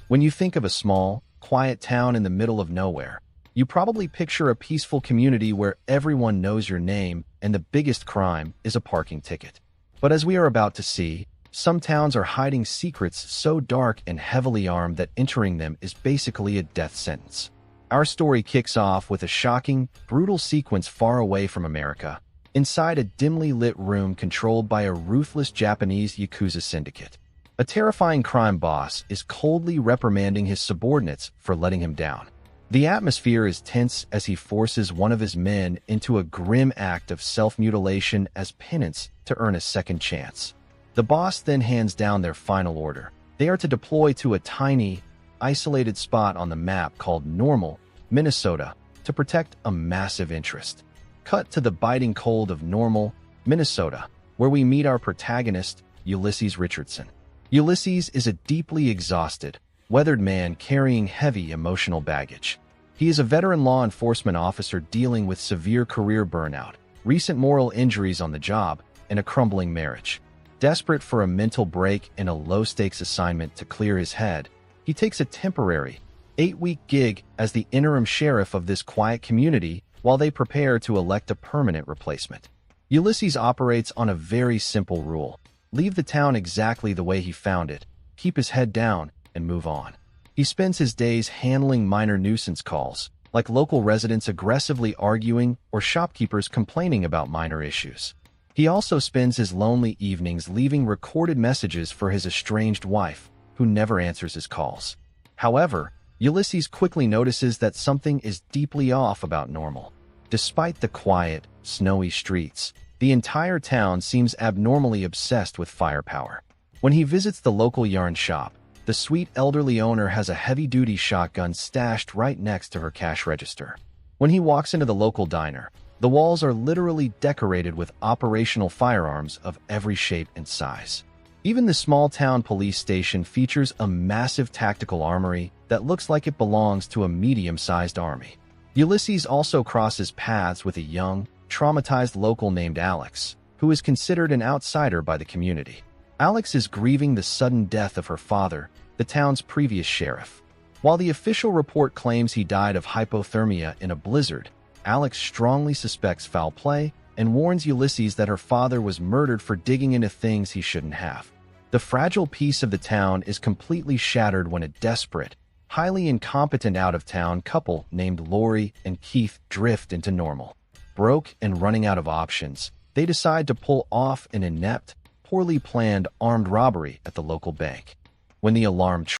When you think of a small, quiet town in the middle of nowhere, you probably picture a peaceful community where everyone knows your name and the biggest crime is a parking ticket. But as we are about to see, some towns are hiding secrets so dark and heavily armed that entering them is basically a death sentence. Our story kicks off with a shocking, brutal sequence far away from America, inside a dimly lit room controlled by a ruthless Japanese Yakuza syndicate. A terrifying crime boss is coldly reprimanding his subordinates for letting him down. The atmosphere is tense as he forces one of his men into a grim act of self-mutilation as penance to earn a second chance. The boss then hands down their final order. They are to deploy to a tiny, isolated spot on the map called Normal, Minnesota, to protect a massive interest. Cut to the biting cold of Normal, Minnesota, where we meet our protagonist, Ulysses Richardson. Ulysses is a deeply exhausted, weathered man carrying heavy emotional baggage. He is a veteran law enforcement officer dealing with severe career burnout, recent moral injuries on the job, and a crumbling marriage. Desperate for a mental break and a low-stakes assignment to clear his head, he takes a temporary, 8-week gig as the interim sheriff of this quiet community while they prepare to elect a permanent replacement. Ulysses operates on a very simple rule: leave the town exactly the way he found it, keep his head down, and move on. He spends his days handling minor nuisance calls, like local residents aggressively arguing or shopkeepers complaining about minor issues. He also spends his lonely evenings leaving recorded messages for his estranged wife, who never answers his calls. However, Ulysses quickly notices that something is deeply off about Normal. Despite the quiet, snowy streets, the entire town seems abnormally obsessed with firepower. When he visits the local yarn shop, the sweet elderly owner has a heavy-duty shotgun stashed right next to her cash register. When he walks into the local diner, the walls are literally decorated with operational firearms of every shape and size. Even the small-town police station features a massive tactical armory that looks like it belongs to a medium-sized army. Ulysses also crosses paths with a young, traumatized local named Alex, who is considered an outsider by the community. Alex is grieving the sudden death of her father, the town's previous sheriff. While the official report claims he died of hypothermia in a blizzard, Alex strongly suspects foul play and warns Ulysses that her father was murdered for digging into things he shouldn't have. The fragile peace of the town is completely shattered when a desperate, highly incompetent out-of-town couple named Lori and Keith drift into Normal. Broke and running out of options, they decide to pull off an inept, poorly planned armed robbery at the local bank. When the alarm